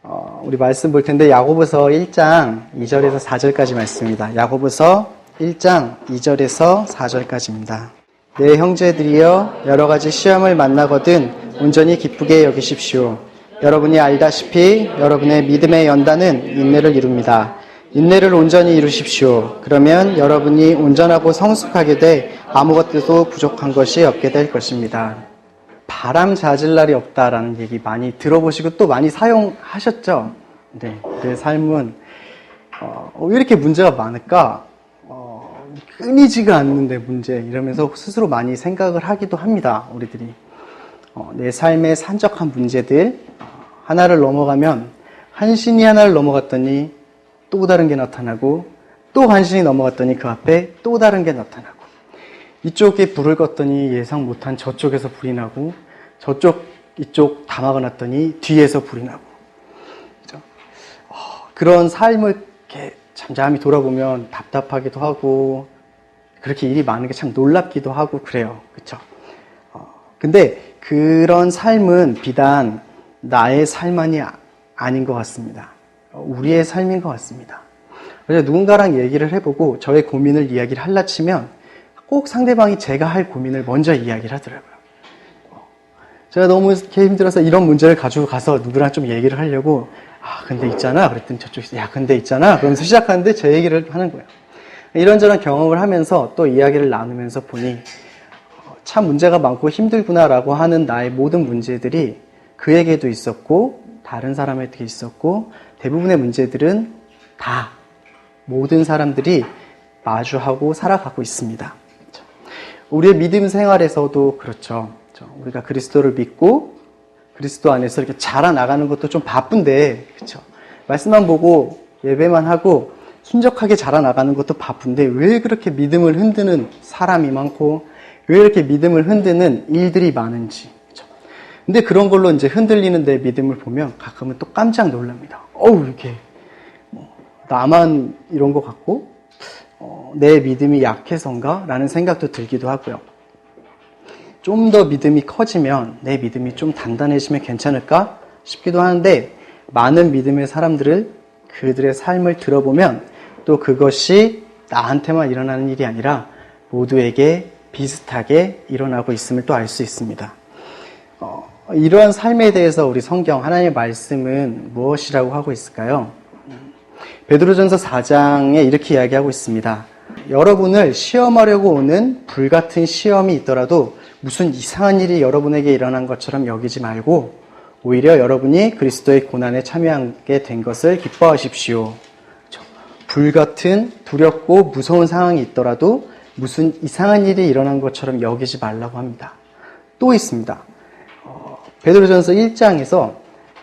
우리 말씀 볼 텐데 야고보서 1장 2절에서 4절까지 말씀입니다. 야고보서 1장 2절에서 4절까지입니다. 내 형제들이여 여러 가지 시험을 만나거든 온전히 기쁘게 여기십시오. 여러분이 알다시피 여러분의 믿음의 연단은 인내를 이룹니다. 인내를 온전히 이루십시오. 그러면 여러분이 온전하고 성숙하게 돼 아무것도 부족한 것이 없게 될 것입니다. 바람 잦을 날이 없다라는 얘기 많이 들어보시고 또 많이 사용하셨죠? 네, 내 삶은 왜 이렇게 문제가 많을까? 끊이지가 않는데 문제 이러면서 스스로 많이 생각을 하기도 합니다. 우리들이 내 삶의 산적한 문제들 하나를 넘어가면 한신이 하나를 넘어갔더니 또 다른 게 나타나고 또 한신이 넘어갔더니 그 앞에 또 다른 게 나타나고 이쪽에 불을 껐더니 예상 못한 저쪽에서 불이 나고 이쪽 다 막아놨더니 뒤에서 불이 나고 그죠? 그런 삶을 이렇게 잠잠히 돌아보면 답답하기도 하고 그렇게 일이 많은 게 참 놀랍기도 하고 그래요. 그렇죠? 근데 그런 삶은 비단 나의 삶만이 아닌 것 같습니다. 우리의 삶인 것 같습니다. 그래서 누군가랑 얘기를 해보고 저의 고민을 이야기를 하려 치면 꼭 상대방이 제가 할 고민을 먼저 이야기를 하더라고요. 제가 너무 이렇게 힘들어서 이런 문제를 가지고 가서 누구랑 좀 얘기를 하려고 근데 있잖아 그랬더니 저쪽에서 근데 있잖아 그러면서 시작하는데 제 얘기를 하는 거예요. 이런저런 경험을 하면서 또 이야기를 나누면서 보니 참 문제가 많고 힘들구나라고 하는 나의 모든 문제들이 그에게도 있었고 다른 사람에게 있었고 대부분의 문제들은 다 모든 사람들이 마주하고 살아가고 있습니다. 우리의 믿음 생활에서도 그렇죠. 우리가 그리스도를 믿고 그리스도 안에서 이렇게 자라나가는 것도 좀 바쁜데 그렇죠. 말씀만 보고 예배만 하고 순적하게 자라나가는 것도 바쁜데 왜 그렇게 믿음을 흔드는 사람이 많고 왜 이렇게 믿음을 흔드는 일들이 많은지. 그렇죠? 근데 그런 걸로 이제 흔들리는 내 믿음을 보면 가끔은 또 깜짝 놀랍니다. 이렇게 나만 이런 것 같고 내 믿음이 약해서인가? 라는 생각도 들기도 하고요. 좀 더 믿음이 커지면 내 믿음이 좀 단단해지면 괜찮을까 싶기도 하는데 많은 믿음의 사람들을 그들의 삶을 들어보면 또 그것이 나한테만 일어나는 일이 아니라 모두에게 비슷하게 일어나고 있음을 또 알 수 있습니다. 이러한 삶에 대해서 우리 성경 하나님의 말씀은 무엇이라고 하고 있을까요? 베드로전서 4장에 이렇게 이야기하고 있습니다. 여러분을 시험하려고 오는 불같은 시험이 있더라도 무슨 이상한 일이 여러분에게 일어난 것처럼 여기지 말고 오히려 여러분이 그리스도의 고난에 참여하게 된 것을 기뻐하십시오. 불같은 두렵고 무서운 상황이 있더라도 무슨 이상한 일이 일어난 것처럼 여기지 말라고 합니다. 또 있습니다. 베드로전서 1장에서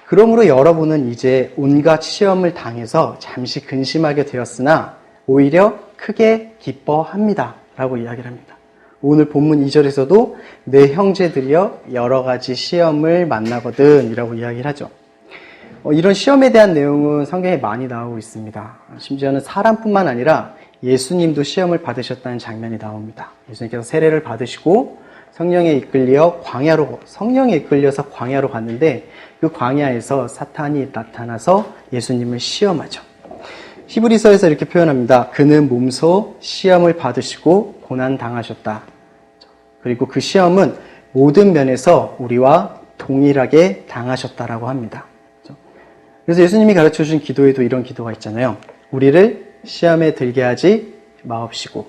그러므로 여러분은 이제 온갖 시험을 당해서 잠시 근심하게 되었으나 오히려 크게 기뻐합니다. 라고 이야기를 합니다. 오늘 본문 2절에서도 내 형제들이여 여러 가지 시험을 만나거든 이라고 이야기를 하죠. 이런 시험에 대한 내용은 성경에 많이 나오고 있습니다. 심지어는 사람뿐만 아니라 예수님도 시험을 받으셨다는 장면이 나옵니다. 예수님께서 세례를 받으시고 성령에 이끌려서 광야로 갔는데 그 광야에서 사탄이 나타나서 예수님을 시험하죠. 히브리서에서 이렇게 표현합니다. 그는 몸소 시험을 받으시고 고난당하셨다. 그리고 그 시험은 모든 면에서 우리와 동일하게 당하셨다라고 합니다. 그래서 예수님이 가르쳐 주신 기도에도 이런 기도가 있잖아요. 우리를 시험에 들게 하지 마옵시고.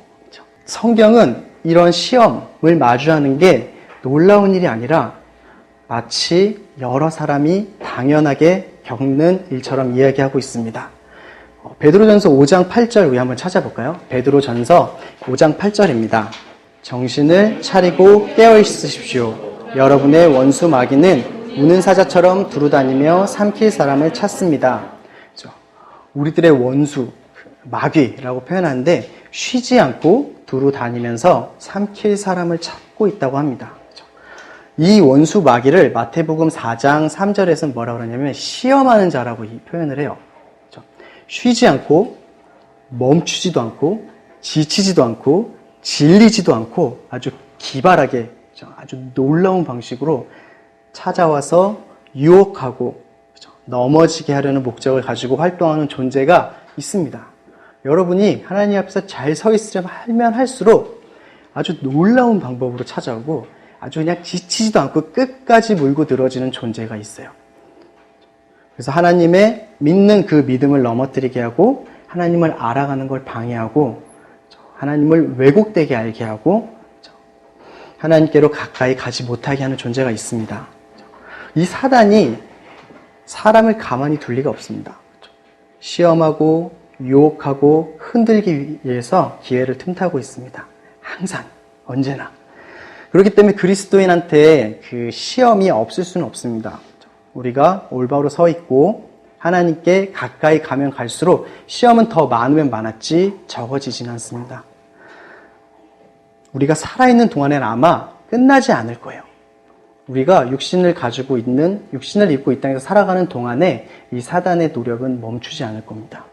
성경은 이런 시험을 마주하는 게 놀라운 일이 아니라 마치 여러 사람이 당연하게 겪는 일처럼 이야기하고 있습니다. 베드로전서 5장 8절 우리 한번 찾아볼까요? 베드로전서 5장 8절입니다. 정신을 차리고 깨어 있으십시오. 여러분의 원수 마귀는 우는 사자처럼 두루다니며 삼킬 사람을 찾습니다. 우리들의 원수, 마귀라고 표현하는데 쉬지 않고 두루다니면서 삼킬 사람을 찾고 있다고 합니다. 이 원수 마귀를 마태복음 4장 3절에서는 뭐라고 그러냐면 시험하는 자라고 표현을 해요. 쉬지 않고 멈추지도 않고 지치지도 않고 질리지도 않고 아주 기발하게 아주 놀라운 방식으로 찾아와서 유혹하고 넘어지게 하려는 목적을 가지고 활동하는 존재가 있습니다. 여러분이 하나님 앞에서 잘 서 있으려면 하면 할수록 아주 놀라운 방법으로 찾아오고 아주 그냥 지치지도 않고 끝까지 물고 늘어지는 존재가 있어요. 그래서 하나님의 믿는 그 믿음을 넘어뜨리게 하고 하나님을 알아가는 걸 방해하고 하나님을 왜곡되게 알게 하고 하나님께로 가까이 가지 못하게 하는 존재가 있습니다. 이 사단이 사람을 가만히 둘 리가 없습니다. 시험하고 유혹하고 흔들기 위해서 기회를 틈타고 있습니다. 항상, 언제나. 그렇기 때문에 그리스도인한테 그 시험이 없을 수는 없습니다. 우리가 올바로 서 있고 하나님께 가까이 가면 갈수록 시험은 더 많으면 많았지 적어지지는 않습니다. 우리가 살아있는 동안에는 아마 끝나지 않을 거예요. 우리가 육신을 입고 이 땅에서 살아가는 동안에 이 사단의 노력은 멈추지 않을 겁니다.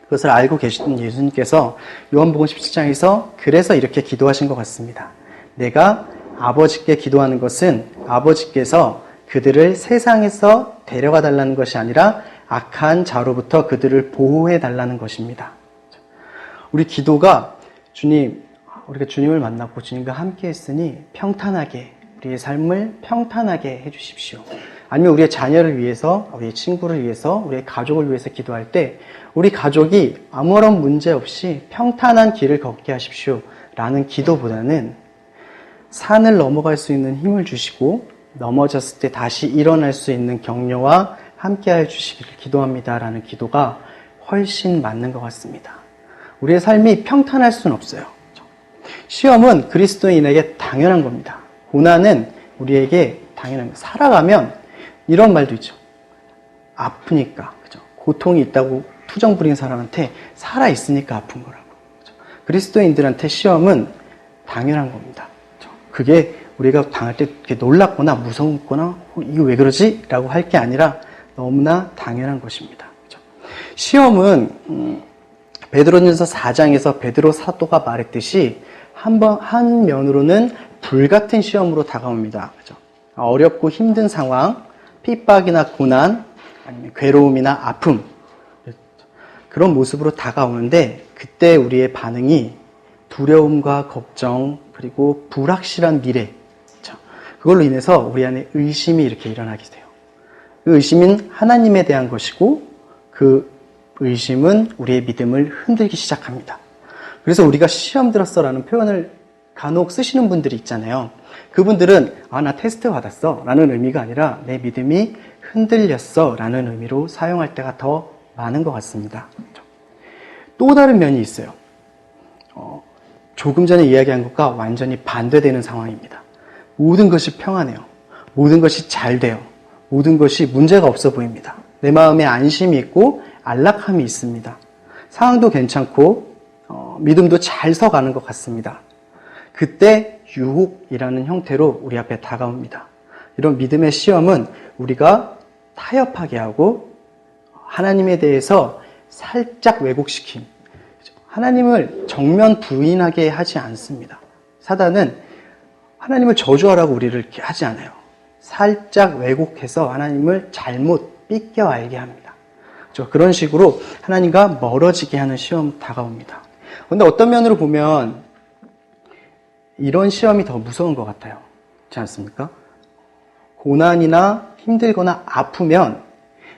그것을 알고 계신 예수님께서 요한복음 17장에서 그래서 이렇게 기도하신 것 같습니다. 내가 아버지께 기도하는 것은 아버지께서 그들을 세상에서 데려가 달라는 것이 아니라 악한 자로부터 그들을 보호해 달라는 것입니다. 우리 기도가 우리가 주님을 만났고 주님과 함께 했으니 평탄하게 우리의 삶을 평탄하게 해주십시오. 아니면 우리의 자녀를 위해서, 우리의 친구를 위해서, 우리의 가족을 위해서 기도할 때 우리 가족이 아무런 문제 없이 평탄한 길을 걷게 하십시오 라는 기도보다는 산을 넘어갈 수 있는 힘을 주시고 넘어졌을 때 다시 일어날 수 있는 격려와 함께하여 주시기를 기도합니다 라는 기도가 훨씬 맞는 것 같습니다. 우리의 삶이 평탄할 수는 없어요. 시험은 그리스도인에게 당연한 겁니다. 고난은 우리에게 당연합니다. 살아가면 이런 말도 있죠. 아프니까, 그죠? 고통이 있다고 투정 부리는 사람한테 살아있으니까 아픈 거라고. 그죠? 그리스도인들한테 시험은 당연한 겁니다. 그죠? 그게 우리가 당할 때 이렇게 놀랍거나 무서웠거나 이거 왜 그러지? 라고 할 게 아니라 너무나 당연한 것입니다. 그죠? 시험은 베드로전서 4장에서 베드로 사도가 말했듯이 한 면으로는 불같은 시험으로 다가옵니다. 그죠? 어렵고 힘든 상황, 핍박이나 고난, 아니면 괴로움이나 아픔, 그런 모습으로 다가오는데 그때 우리의 반응이 두려움과 걱정, 그리고 불확실한 미래, 그죠? 그걸로 인해서 우리 안에 의심이 이렇게 일어나게 돼요. 그 의심은 하나님에 대한 것이고 그 의심은 우리의 믿음을 흔들기 시작합니다. 그래서 우리가 시험 들었어라는 표현을 간혹 쓰시는 분들이 있잖아요. 그분들은 나 테스트 받았어 라는 의미가 아니라 내 믿음이 흔들렸어 라는 의미로 사용할 때가 더 많은 것 같습니다. 또 다른 면이 있어요. 조금 전에 이야기한 것과 완전히 반대되는 상황입니다. 모든 것이 평안해요. 모든 것이 잘 돼요. 모든 것이 문제가 없어 보입니다. 내 마음에 안심이 있고 안락함이 있습니다. 상황도 괜찮고 믿음도 잘 서가는 것 같습니다. 그때 유혹이라는 형태로 우리 앞에 다가옵니다. 이런 믿음의 시험은 우리가 타협하게 하고 하나님에 대해서 살짝 왜곡시킴, 하나님을 정면 부인하게 하지 않습니다. 사단은 하나님을 저주하라고 우리를 이렇게 하지 않아요. 살짝 왜곡해서 하나님을 잘못 삐껴 알게 합니다. 그런 식으로 하나님과 멀어지게 하는 시험 다가옵니다. 그런데 어떤 면으로 보면 이런 시험이 더 무서운 것 같아요. 그렇지 않습니까? 고난이나 힘들거나 아프면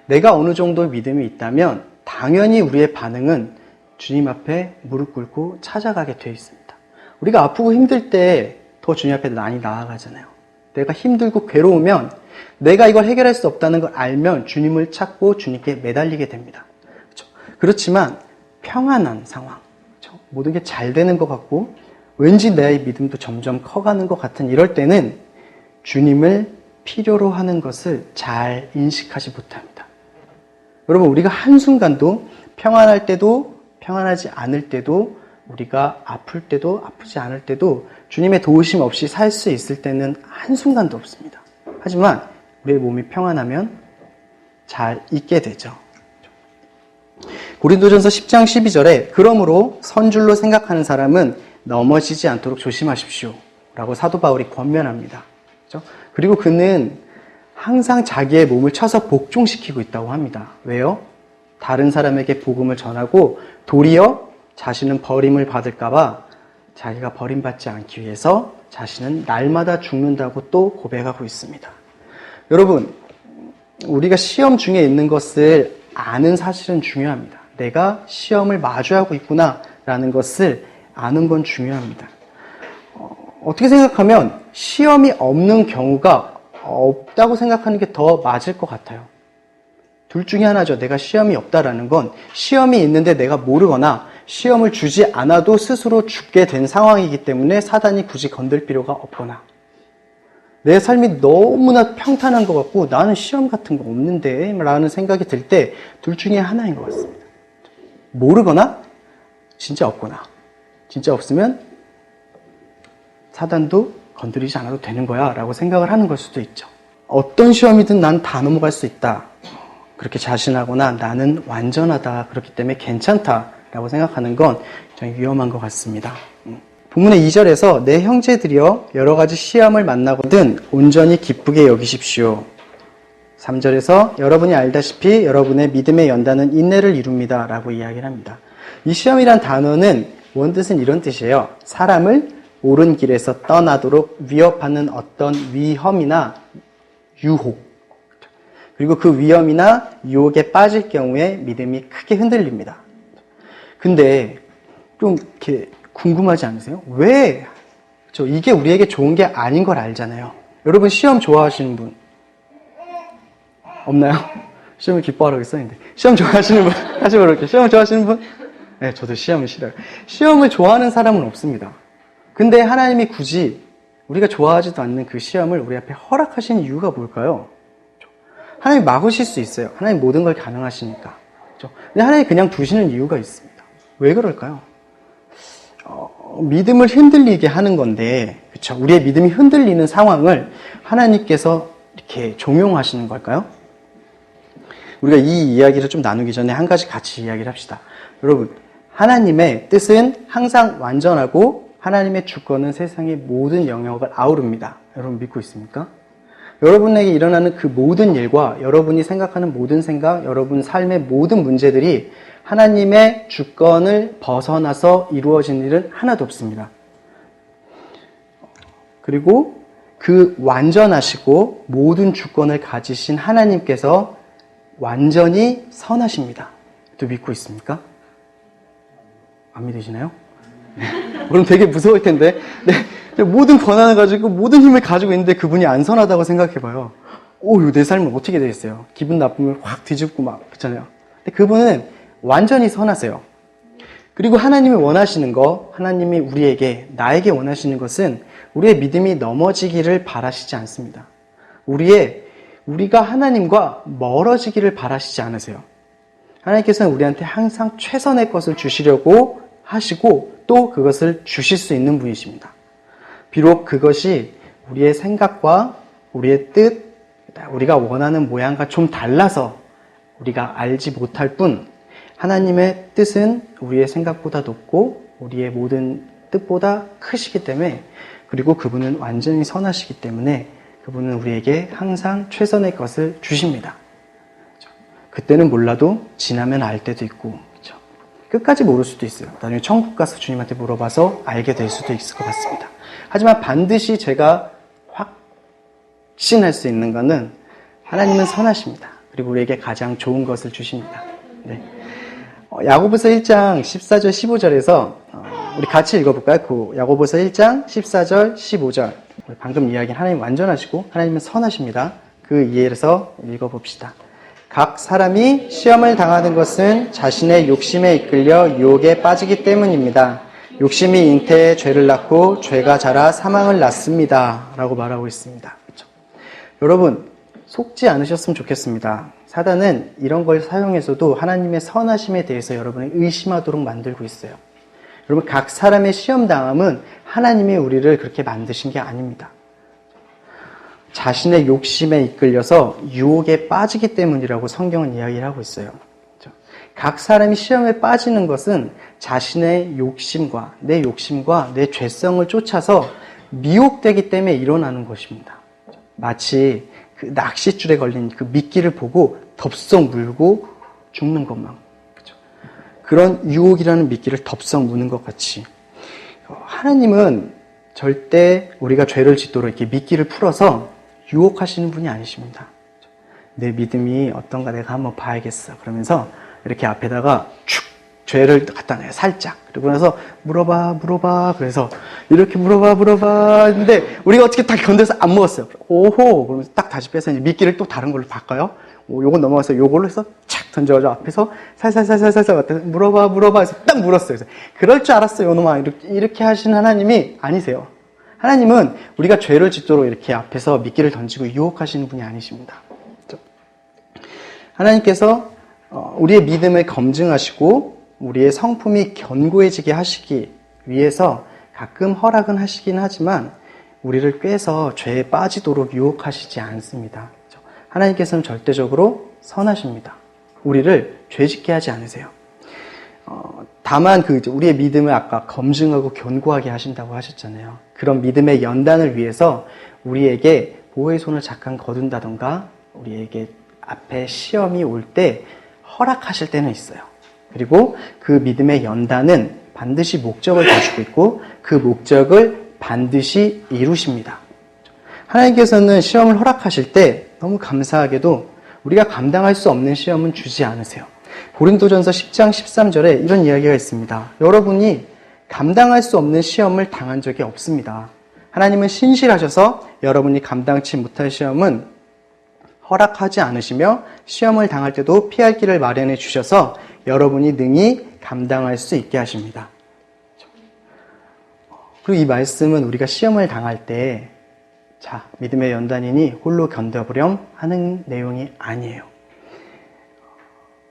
내가 어느 정도 믿음이 있다면 당연히 우리의 반응은 주님 앞에 무릎 꿇고 찾아가게 되어 있습니다. 우리가 아프고 힘들 때 더 주님 앞에 많이 나아가잖아요. 내가 힘들고 괴로우면 내가 이걸 해결할 수 없다는 걸 알면 주님을 찾고 주님께 매달리게 됩니다. 그렇지만 평안한 상황, 모든 게 잘 되는 것 같고 왠지 내 믿음도 점점 커가는 것 같은 이럴 때는 주님을 필요로 하는 것을 잘 인식하지 못합니다. 여러분, 우리가 한순간도 평안할 때도 평안하지 않을 때도 우리가 아플 때도 아프지 않을 때도 주님의 도우심 없이 살 수 있을 때는 한순간도 없습니다. 하지만 우리의 몸이 평안하면 잘 있게 되죠. 고린도전서 10장 12절에 그러므로 선줄로 생각하는 사람은 넘어지지 않도록 조심하십시오 라고 사도 바울이 권면합니다. 그렇죠? 그리고 그는 항상 자기의 몸을 쳐서 복종시키고 있다고 합니다. 왜요? 다른 사람에게 복음을 전하고 도리어 자신은 버림을 받을까봐 자기가 버림받지 않기 위해서 자신은 날마다 죽는다고 또 고백하고 있습니다. 여러분, 우리가 시험 중에 있는 것을 아는 사실은 중요합니다. 내가 시험을 마주하고 있구나 라는 것을 아는 건 중요합니다. 어떻게 생각하면 시험이 없는 경우가 없다고 생각하는 게 더 맞을 것 같아요. 둘 중에 하나죠. 내가 시험이 없다라는 건 시험이 있는데 내가 모르거나 시험을 주지 않아도 스스로 죽게 된 상황이기 때문에 사단이 굳이 건들 필요가 없거나 내 삶이 너무나 평탄한 것 같고 나는 시험 같은 거 없는데 라는 생각이 들 때 둘 중에 하나인 것 같습니다. 모르거나 진짜 없거나 진짜 없으면 사단도 건드리지 않아도 되는 거야 라고 생각을 하는 걸 수도 있죠. 어떤 시험이든 난 다 넘어갈 수 있다 그렇게 자신하거나 나는 완전하다 그렇기 때문에 괜찮다 라고 생각하는 건 굉장히 위험한 것 같습니다. 본문의 2절에서 내 형제들이여 여러 가지 시험을 만나거든 온전히 기쁘게 여기십시오. 3절에서 여러분이 알다시피 여러분의 믿음의 연단은 인내를 이룹니다 라고 이야기를 합니다. 이 시험이란 단어는 원뜻은 이런 뜻이에요. 사람을 옳은 길에서 떠나도록 위협하는 어떤 위험이나 유혹 그리고 그 위험이나 유혹에 빠질 경우에 믿음이 크게 흔들립니다. 근데 좀 이렇게 궁금하지 않으세요? 왜? 이게 우리에게 좋은 게 아닌 걸 알잖아요. 여러분 시험 좋아하시는 분 없나요? 시험을 기뻐하라고 했었는데 시험 좋아하시는 분 다시 그럴게요. 시험 좋아하시는 분? 네, 저도 시험을 싫어요. 시험을 좋아하는 사람은 없습니다. 근데 하나님이 굳이 우리가 좋아하지도 않는 그 시험을 우리 앞에 허락하신 이유가 뭘까요? 하나님 막으실 수 있어요. 하나님 모든 걸 가능하시니까. 근데 하나님 그냥 두시는 이유가 있습니다. 왜 그럴까요? 믿음을 흔들리게 하는 건데, 그렇죠? 우리의 믿음이 흔들리는 상황을 하나님께서 이렇게 종용하시는 걸까요? 우리가 이 이야기를 좀 나누기 전에 한 가지 같이 이야기를 합시다. 여러분, 하나님의 뜻은 항상 완전하고 하나님의 주권은 세상의 모든 영역을 아우릅니다. 여러분 믿고 있습니까? 여러분에게 일어나는 그 모든 일과 여러분이 생각하는 모든 생각, 여러분 삶의 모든 문제들이 하나님의 주권을 벗어나서 이루어진 일은 하나도 없습니다. 그리고 그 완전하시고 모든 주권을 가지신 하나님께서 완전히 선하십니다. 또 믿고 있습니까? 안 믿으시나요? 그럼 되게 무서울 텐데 모든 권한을 가지고 모든 힘을 가지고 있는데 그분이 안 선하다고 생각해봐요. 내 삶은 어떻게 되겠어요? 기분 나쁘면 확 뒤집고 막 그렇잖아요. 근데 그분은 완전히 선하세요. 그리고 하나님이 원하시는 거, 하나님이 우리에게, 나에게 원하시는 것은 우리의 믿음이 넘어지기를 바라시지 않습니다. 우리가 하나님과 멀어지기를 바라시지 않으세요. 하나님께서는 우리한테 항상 최선의 것을 주시려고 하시고 또 그것을 주실 수 있는 분이십니다. 비록 그것이 우리의 생각과 우리의 뜻, 우리가 원하는 모양과 좀 달라서 우리가 알지 못할 뿐 하나님의 뜻은 우리의 생각보다 높고 우리의 모든 뜻보다 크시기 때문에 그리고 그분은 완전히 선하시기 때문에 그분은 우리에게 항상 최선의 것을 주십니다. 그때는 몰라도 지나면 알 때도 있고 끝까지 모를 수도 있어요. 나중에 천국 가서 주님한테 물어봐서 알게 될 수도 있을 것 같습니다. 하지만 반드시 제가 확신할 수 있는 것은 하나님은 선하십니다. 그리고 우리에게 가장 좋은 것을 주십니다. 네. 야고보서 1장 14절 15절에서 우리 같이 읽어볼까요? 그 야고보서 1장 14절 15절 방금 이야기한 하나님 완전하시고 하나님은 선하십니다. 그 이해에서 읽어봅시다. 각 사람이 시험을 당하는 것은 자신의 욕심에 이끌려 유혹에 빠지기 때문입니다. 욕심이 잉태에 죄를 낳고 죄가 자라 사망을 낳습니다. 라고 말하고 있습니다. 그렇죠? 여러분 속지 않으셨으면 좋겠습니다. 사단은 이런 걸 사용해서도 하나님의 선하심에 대해서 여러분을 의심하도록 만들고 있어요. 여러분 각 사람의 시험당함은 하나님이 우리를 그렇게 만드신 게 아닙니다. 자신의 욕심에 이끌려서 유혹에 빠지기 때문이라고 성경은 이야기를 하고 있어요. 각 사람이 시험에 빠지는 것은 자신의 욕심과 내 죄성을 쫓아서 미혹되기 때문에 일어나는 것입니다. 마치 그 낚싯줄에 걸린 그 미끼를 보고 덥석 물고 죽는 것만. 그죠? 그런 유혹이라는 미끼를 덥석 무는 것 같이 하나님은 절대 우리가 죄를 짓도록 이렇게 미끼를 풀어서 유혹하시는 분이 아니십니다. 내 믿음이 어떤가 내가 한번 봐야겠어. 그러면서 이렇게 앞에다가 축 죄를 갖다 놔요. 살짝. 그리고 나서 물어봐. 그래서 이렇게 물어봐. 근데 우리가 어떻게 딱 건드려서 안 먹었어요. 오호. 그러면서 딱 다시 빼서 이제 미끼를 또 다른 걸로 바꿔요. 요건 넘어가서 요걸로 해서 착 던져가지고 앞에서 살살살살살살 물어봐 해서 딱 물었어요. 그래서 그럴 줄 알았어요. 요놈아. 이렇게 하신 하나님이 아니세요. 하나님은 우리가 죄를 짓도록 이렇게 앞에서 미끼를 던지고 유혹하시는 분이 아니십니다. 하나님께서 우리의 믿음을 검증하시고 우리의 성품이 견고해지게 하시기 위해서 가끔 허락은 하시긴 하지만 우리를 꿰서 죄에 빠지도록 유혹하시지 않습니다. 하나님께서는 절대적으로 선하십니다. 우리를 죄짓게 하지 않으세요. 다만 우리의 믿음을 아까 검증하고 견고하게 하신다고 하셨잖아요. 그런 믿음의 연단을 위해서 우리에게 보호의 손을 잠깐 거둔다던가 우리에게 앞에 시험이 올 때 허락하실 때는 있어요. 그리고 그 믿음의 연단은 반드시 목적을 가지고 있고 그 목적을 반드시 이루십니다. 하나님께서는 시험을 허락하실 때 너무 감사하게도 우리가 감당할 수 없는 시험은 주지 않으세요. 고린도전서 10장 13절에 이런 이야기가 있습니다. 여러분이 감당할 수 없는 시험을 당한 적이 없습니다. 하나님은 신실하셔서 여러분이 감당치 못할 시험은 허락하지 않으시며 시험을 당할 때도 피할 길을 마련해 주셔서 여러분이 능히 감당할 수 있게 하십니다. 그리고 이 말씀은 우리가 시험을 당할 때 믿음의 연단이니 홀로 견뎌보렴 하는 내용이 아니에요.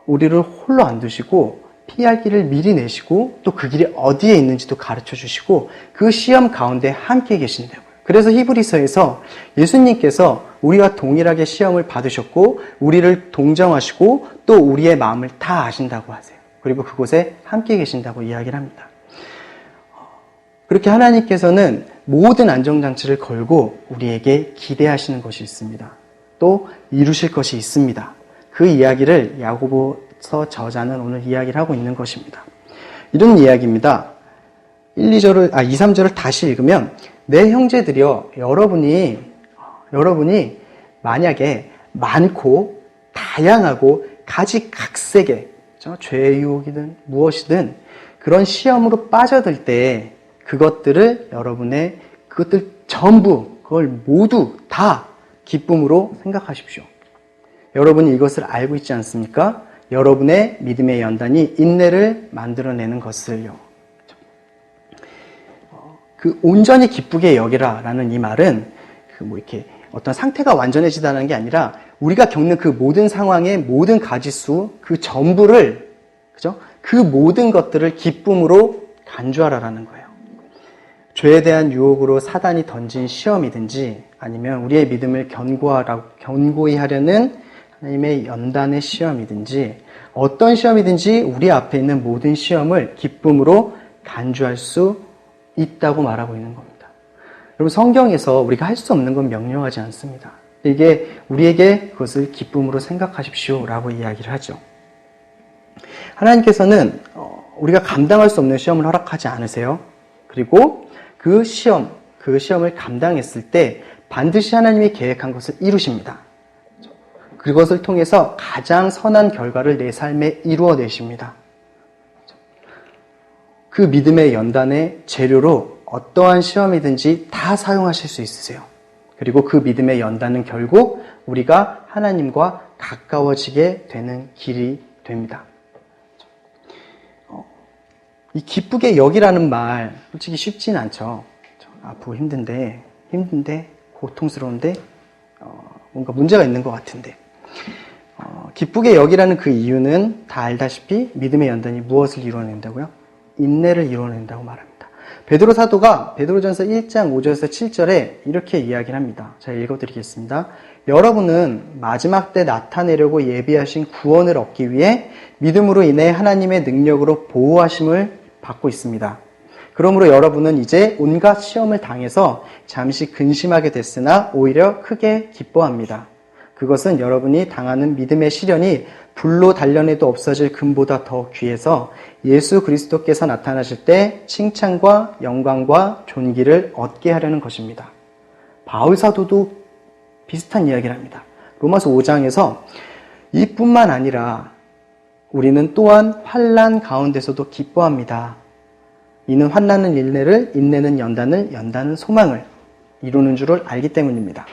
우리를 홀로 안 두시고 피할 길을 미리 내시고 또 그 길이 어디에 있는지도 가르쳐 주시고 그 시험 가운데 함께 계신다고요. 그래서 히브리서에서 예수님께서 우리와 동일하게 시험을 받으셨고 우리를 동정하시고 또 우리의 마음을 다 아신다고 하세요. 그리고 그곳에 함께 계신다고 이야기를 합니다. 그렇게 하나님께서는 모든 안정장치를 걸고 우리에게 기대하시는 것이 있습니다. 또 이루실 것이 있습니다. 그 이야기를 야고보서 저자는 오늘 이야기를 하고 있는 것입니다. 이런 이야기입니다. 2, 3절을 다시 읽으면 내 형제들이여 여러분이 만약에 많고 다양하고 가지각색의 죄의 유혹이든 무엇이든 그런 시험으로 빠져들 때 그것들 전부 그걸 모두 다 기쁨으로 생각하십시오. 여러분이 이것을 알고 있지 않습니까? 여러분의 믿음의 연단이 인내를 만들어내는 것을요. 그 온전히 기쁘게 여기라라는 이 말은 이렇게 어떤 상태가 완전해지다는 게 아니라 우리가 겪는 그 모든 상황의 모든 가지수 그 전부를 그 모든 것들을 기쁨으로 간주하라라는 거예요. 죄에 대한 유혹으로 사단이 던진 시험이든지 아니면 우리의 믿음을 견고히 하려는 하나님의 연단의 시험이든지 어떤 시험이든지 우리 앞에 있는 모든 시험을 기쁨으로 간주할 수 있다고 말하고 있는 겁니다. 여러분 성경에서 우리가 할 수 없는 건 명령하지 않습니다. 이게 우리에게 그것을 기쁨으로 생각하십시오라고 이야기를 하죠. 하나님께서는 우리가 감당할 수 없는 시험을 허락하지 않으세요. 그리고 그 시험을 감당했을 때 반드시 하나님이 계획한 것을 이루십니다. 그것을 통해서 가장 선한 결과를 내 삶에 이루어내십니다. 그 믿음의 연단의 재료로 어떠한 시험이든지 다 사용하실 수 있으세요. 그리고 그 믿음의 연단은 결국 우리가 하나님과 가까워지게 되는 길이 됩니다. 이 기쁘게 여기라는 말 솔직히 쉽진 않죠. 아프고 힘든데 고통스러운데 뭔가 문제가 있는 것 같은데 기쁘게 여기라는 그 이유는 다 알다시피 믿음의 연단이 무엇을 이루어낸다고요? 인내를 이루어낸다고 말합니다. 베드로 사도가 베드로전서 1장 5절에서 7절에 이렇게 이야기를 합니다. 제가 읽어드리겠습니다. 여러분은 마지막 때 나타내려고 예비하신 구원을 얻기 위해 믿음으로 인해 하나님의 능력으로 보호하심을 받고 있습니다. 그러므로 여러분은 이제 온갖 시험을 당해서 잠시 근심하게 됐으나 오히려 크게 기뻐합니다. 그것은 여러분이 당하는 믿음의 시련이 불로 단련해도 없어질 금보다 더 귀해서 예수 그리스도께서 나타나실 때 칭찬과 영광과 존귀를 얻게 하려는 것입니다. 바울 사도도 비슷한 이야기를 합니다. 로마서 5장에서 이뿐만 아니라 우리는 또한 환난 가운데서도 기뻐합니다. 이는 환난은 인내를, 인내는 연단을, 연단은 소망을 이루는 줄을 알기 때문입니다.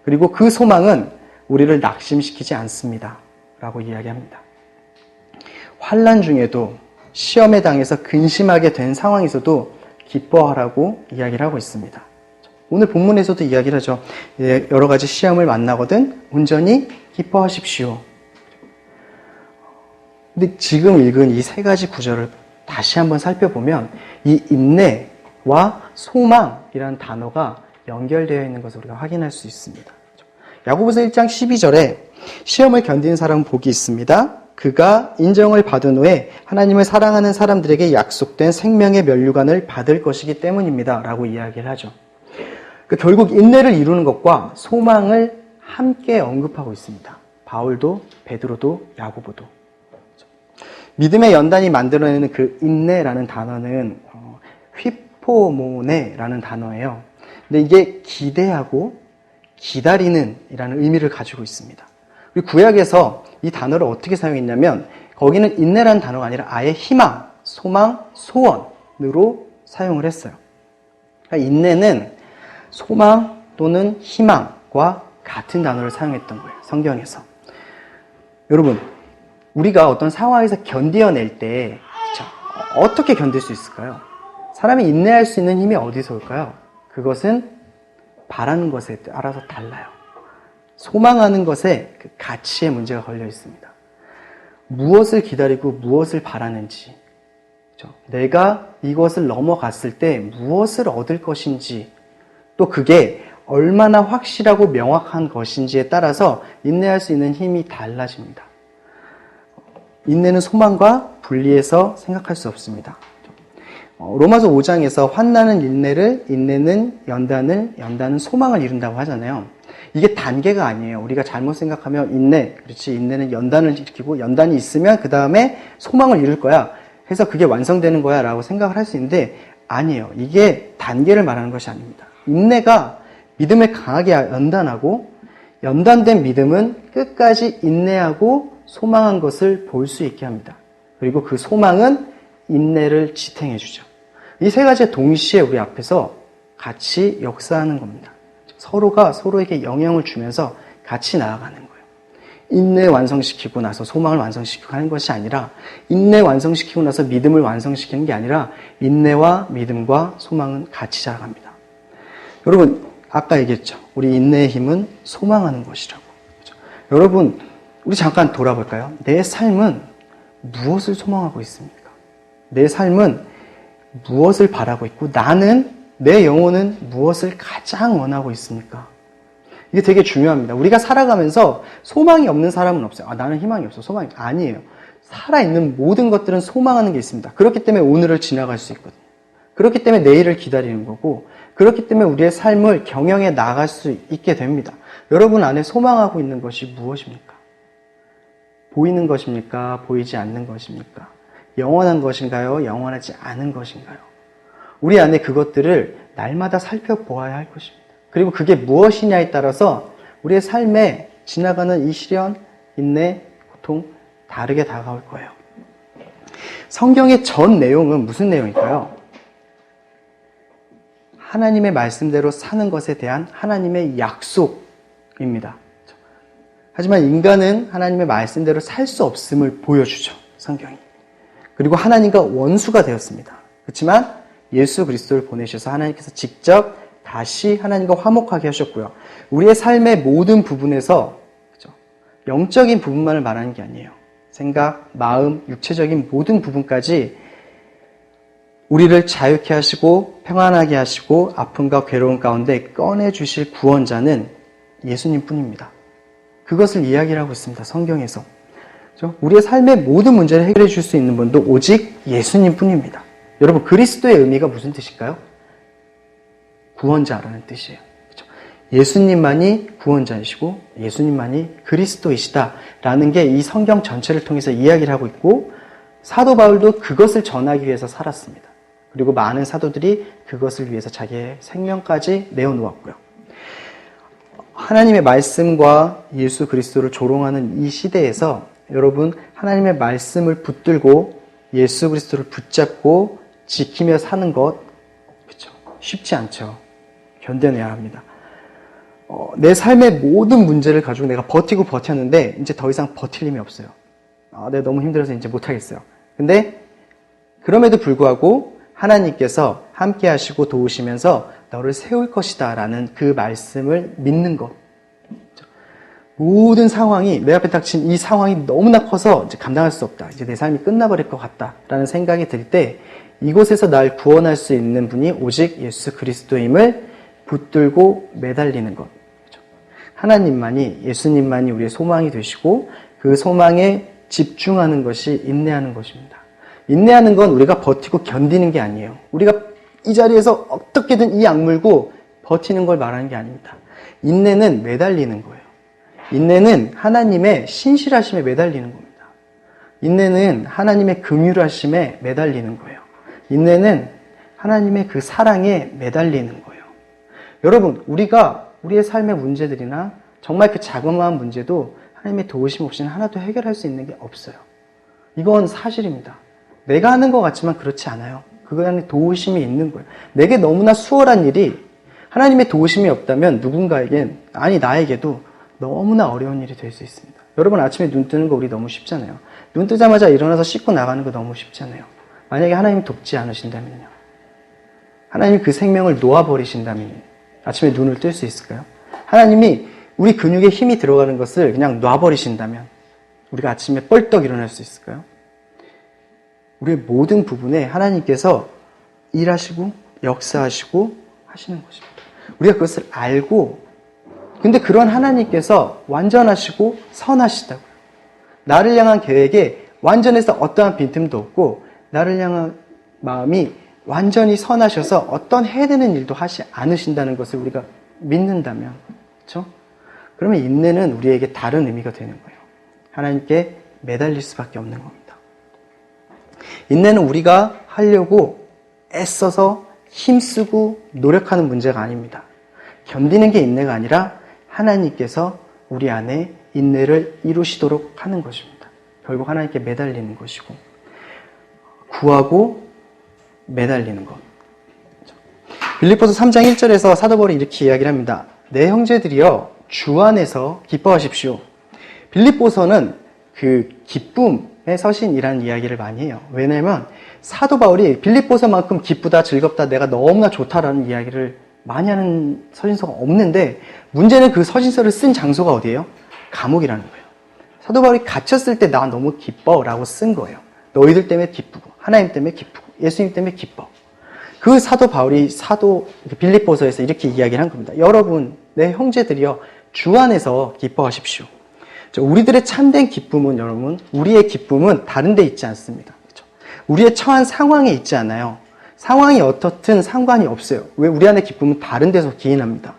그리고 그 소망은 우리를 낙심시키지 않습니다. 라고 이야기합니다. 환난 중에도 시험에 당해서 근심하게 된 상황에서도 기뻐하라고 이야기를 하고 있습니다. 오늘 본문에서도 이야기를 하죠. 여러 가지 시험을 만나거든 온전히 기뻐하십시오. 근데 지금 읽은 이 세 가지 구절을 다시 한번 살펴보면 이 인내와 소망이라는 단어가 연결되어 있는 것을 우리가 확인할 수 있습니다. 야고보서 1장 12절에 시험을 견디는 사람은 복이 있습니다. 그가 인정을 받은 후에 하나님을 사랑하는 사람들에게 약속된 생명의 면류관을 받을 것이기 때문입니다. 라고 이야기를 하죠. 결국 인내를 이루는 것과 소망을 함께 언급하고 있습니다. 바울도, 베드로도, 야고보도. 믿음의 연단이 만들어내는 그 인내라는 단어는 휘포모네라는 단어예요. 근데 이게 기대하고 기다리는 이라는 의미를 가지고 있습니다. 우리 구약에서 이 단어를 어떻게 사용했냐면 거기는 인내라는 단어가 아니라 아예 희망, 소망, 소원으로 사용을 했어요. 그러니까 인내는 소망 또는 희망과 같은 단어를 사용했던 거예요. 성경에서. 여러분, 우리가 어떤 상황에서 견뎌낼 때 어떻게 견딜 수 있을까요? 사람이 인내할 수 있는 힘이 어디서 올까요? 그것은 바라는 것에 따라서 달라요. 소망하는 것에 그 가치의 문제가 걸려 있습니다. 무엇을 기다리고 무엇을 바라는지, 내가 이것을 넘어갔을 때 무엇을 얻을 것인지, 또 그게 얼마나 확실하고 명확한 것인지에 따라서 인내할 수 있는 힘이 달라집니다. 인내는 소망과 분리해서 생각할 수 없습니다. 로마서 5장에서 환난은 인내를, 인내는 연단을, 연단은 소망을 이룬다고 하잖아요. 이게 단계가 아니에요. 우리가 잘못 생각하면 인내, 그렇지, 인내는 연단을 일으키고 연단이 있으면 그 다음에 소망을 이룰 거야 해서 그게 완성되는 거야 라고 생각을 할 수 있는데 아니에요. 이게 단계를 말하는 것이 아닙니다. 인내가 믿음을 강하게 연단하고 연단된 믿음은 끝까지 인내하고 소망한 것을 볼 수 있게 합니다. 그리고 그 소망은 인내를 지탱해 주죠. 이 세 가지가 동시에 우리 앞에서 같이 역사하는 겁니다. 서로가 서로에게 영향을 주면서 같이 나아가는 거예요. 인내 완성시키고 나서 소망을 완성시키고 하는 것이 아니라 인내 완성시키고 나서 믿음을 완성시키는 게 아니라 인내와 믿음과 소망은 같이 자라갑니다. 여러분, 아까 얘기했죠. 우리 인내의 힘은 소망하는 것이라고. 그렇죠? 여러분, 우리 잠깐 돌아볼까요? 내 삶은 무엇을 소망하고 있습니까? 내 삶은 무엇을 바라고 있고 나는, 내 영혼은 무엇을 가장 원하고 있습니까? 이게 되게 중요합니다. 우리가 살아가면서 소망이 없는 사람은 없어요. 나는 희망이 없어. 소망이 아니에요. 살아있는 모든 것들은 소망하는 게 있습니다. 그렇기 때문에 오늘을 지나갈 수 있거든요. 그렇기 때문에 내일을 기다리는 거고, 그렇기 때문에 우리의 삶을 경영해 나갈 수 있게 됩니다. 여러분 안에 소망하고 있는 것이 무엇입니까? 보이는 것입니까? 보이지 않는 것입니까? 영원한 것인가요? 영원하지 않은 것인가요? 우리 안에 그것들을 날마다 살펴보아야 할 것입니다. 그리고 그게 무엇이냐에 따라서 우리의 삶에 지나가는 이 시련, 인내, 고통 다르게 다가올 거예요. 성경의 전 내용은 무슨 내용일까요? 하나님의 말씀대로 사는 것에 대한 하나님의 약속입니다. 하지만 인간은 하나님의 말씀대로 살 수 없음을 보여주죠. 성경이. 그리고 하나님과 원수가 되었습니다. 그렇지만 예수 그리스도를 보내셔서 하나님께서 직접 다시 하나님과 화목하게 하셨고요. 우리의 삶의 모든 부분에서 그렇죠? 영적인 부분만을 말하는 게 아니에요. 생각, 마음, 육체적인 모든 부분까지 우리를 자유케 하시고 평안하게 하시고 아픔과 괴로움 가운데 꺼내주실 구원자는 예수님 뿐입니다. 그것을 이야기를 하고 있습니다. 성경에서. 그렇죠? 우리의 삶의 모든 문제를 해결해 줄 수 있는 분도 오직 예수님 뿐입니다. 여러분, 그리스도의 의미가 무슨 뜻일까요? 구원자라는 뜻이에요. 그렇죠? 예수님만이 구원자이시고 예수님만이 그리스도이시다라는 게 이 성경 전체를 통해서 이야기를 하고 있고, 사도 바울도 그것을 전하기 위해서 살았습니다. 그리고 많은 사도들이 그것을 위해서 자기의 생명까지 내어놓았고요. 하나님의 말씀과 예수 그리스도를 조롱하는 이 시대에서 여러분, 하나님의 말씀을 붙들고 예수 그리스도를 붙잡고 지키며 사는 것, 그렇죠? 쉽지 않죠. 견뎌내야 합니다. 내 삶의 모든 문제를 가지고 내가 버텼는데 이제 더 이상 버틸 힘이 없어요. 내가 너무 힘들어서 이제 못하겠어요. 근데 그럼에도 불구하고 하나님께서 함께 하시고 도우시면서 너를 세울 것이다 라는 그 말씀을 믿는 것. 모든 상황이, 내 앞에 닥친 이 상황이 너무나 커서 이제 감당할 수 없다, 이제 내 삶이 끝나버릴 것 같다 라는 생각이 들 때 이곳에서 날 구원할 수 있는 분이 오직 예수 그리스도임을 붙들고 매달리는 것. 하나님만이, 예수님만이 우리의 소망이 되시고 그 소망에 집중하는 것이 인내하는 것입니다. 인내하는 건 우리가 버티고 견디는 게 아니에요. 우리가 이 자리에서 어떻게든 이 악물고 버티는 걸 말하는 게 아닙니다. 인내는 매달리는 거예요. 인내는 하나님의 신실하심에 매달리는 겁니다. 인내는 하나님의 긍휼하심에 매달리는 거예요. 인내는 하나님의 그 사랑에 매달리는 거예요. 여러분, 우리가 우리의 삶의 문제들이나 정말 그 자그마한 문제도 하나님의 도우심 없이는 하나도 해결할 수 있는 게 없어요. 이건 사실입니다. 내가 하는 것 같지만 그렇지 않아요. 그거 안에 도우심이 있는 거예요. 내게 너무나 수월한 일이 하나님의 도우심이 없다면 누군가에겐, 아니 나에게도 너무나 어려운 일이 될 수 있습니다. 여러분, 아침에 눈 뜨는 거 우리 너무 쉽잖아요. 눈 뜨자마자 일어나서 씻고 나가는 거 너무 쉽잖아요. 만약에 하나님이 돕지 않으신다면요. 하나님이 그 생명을 놓아버리신다면 아침에 눈을 뜰 수 있을까요? 하나님이 우리 근육에 힘이 들어가는 것을 그냥 놔버리신다면 우리가 아침에 뻘떡 일어날 수 있을까요? 우리의 모든 부분에 하나님께서 일하시고 역사하시고 하시는 것입니다. 우리가 그것을 알고, 근데 그런 하나님께서 완전하시고 선하시다고요. 나를 향한 계획에 완전해서 어떠한 빈틈도 없고 나를 향한 마음이 완전히 선하셔서 어떤 해되는 일도 하지 않으신다는 것을 우리가 믿는다면, 그렇죠? 그러면 인내는 우리에게 다른 의미가 되는 거예요. 하나님께 매달릴 수밖에 없는 겁니다. 인내는 우리가 하려고 애써서 힘쓰고 노력하는 문제가 아닙니다. 견디는 게 인내가 아니라 하나님께서 우리 안에 인내를 이루시도록 하는 것입니다. 결국 하나님께 매달리는 것이고, 구하고 매달리는 것. 빌립보서 3장 1절에서 사도 바울이 이렇게 이야기를 합니다. 내 형제들이여 주 안에서 기뻐하십시오. 빌립보서는 그 기쁨의 서신이라는 이야기를 많이 해요. 왜냐하면 사도 바울이 빌립보서만큼 기쁘다, 즐겁다, 내가 너무나 좋다라는 이야기를 많이 하는 서신서가 없는데, 문제는 그 서신서를 쓴 장소가 어디예요? 감옥이라는 거예요. 사도 바울이 갇혔을 때 나 너무 기뻐 라고 쓴 거예요. 너희들 때문에 기쁘고 하나님 때문에 기쁘고 예수님 때문에 기뻐. 그 사도 바울이 빌립보서에서 이렇게 이야기를 한 겁니다. 여러분, 내 형제들이여 주 안에서 기뻐하십시오. 우리들의 참된 기쁨은, 여러분, 우리의 기쁨은 다른 데 있지 않습니다. 그렇죠? 우리의 처한 상황에 있지 않아요. 상황이 어떻든 상관이 없어요. 왜? 우리 안의 기쁨은 다른 데서 기인합니다.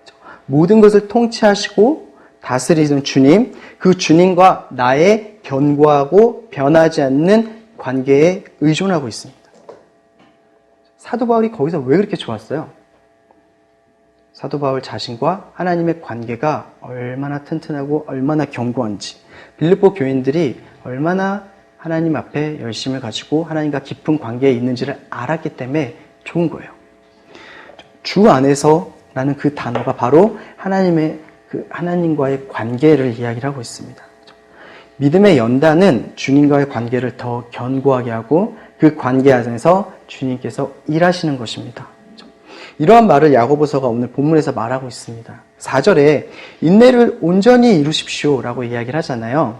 그렇죠? 모든 것을 통치하시고 다스리는 주님, 그 주님과 나의 견고하고 변하지 않는 관계에 의존하고 있습니다. 사도 바울이 거기서 왜 그렇게 좋았어요? 사도 바울 자신과 하나님의 관계가 얼마나 튼튼하고 얼마나 견고한지, 빌립보 교인들이 얼마나 하나님 앞에 열심을 가지고 하나님과 깊은 관계에 있는지를 알았기 때문에 좋은 거예요. 주 안에서라는 그 단어가 바로 하나님과의 관계를 이야기를 하고 있습니다. 믿음의 연단은 주님과의 관계를 더 견고하게 하고 그 관계 안에서 주님께서 일하시는 것입니다. 이러한 말을 야고보서가 오늘 본문에서 말하고 있습니다. 4절에 인내를 온전히 이루십시오 라고 이야기를 하잖아요.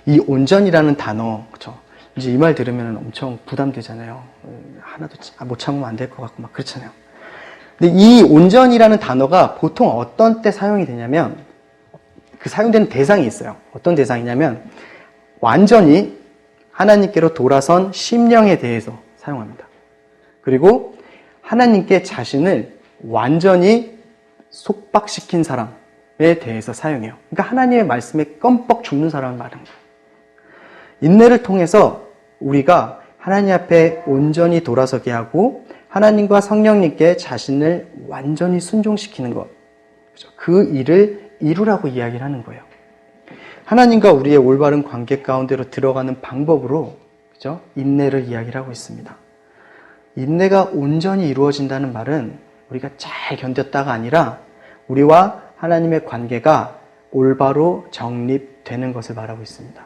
이 온전이라는 단어, 그렇죠? 이제 이 말 들으면 엄청 부담되잖아요. 하나도 못 참으면 안 될 것 같고 막 그렇잖아요. 근데 이 온전이라는 단어가 보통 어떤 때 사용이 되냐면, 그 사용되는 대상이 있어요. 어떤 대상이냐면 완전히 하나님께로 돌아선 심령에 대해서 사용합니다. 그리고 하나님께 자신을 완전히 속박시킨 사람에 대해서 사용해요. 그러니까 하나님의 말씀에 껌뻑 죽는 사람을 말하는 거예요. 인내를 통해서 우리가 하나님 앞에 온전히 돌아서게 하고 하나님과 성령님께 자신을 완전히 순종시키는 것, 그 일을 이루라고 이야기를 하는 거예요. 하나님과 우리의 올바른 관계 가운데로 들어가는 방법으로, 그죠? 인내를 이야기를 하고 있습니다. 인내가 온전히 이루어진다는 말은 우리가 잘 견뎠다가 아니라 우리와 하나님의 관계가 올바로 정립되는 것을 말하고 있습니다.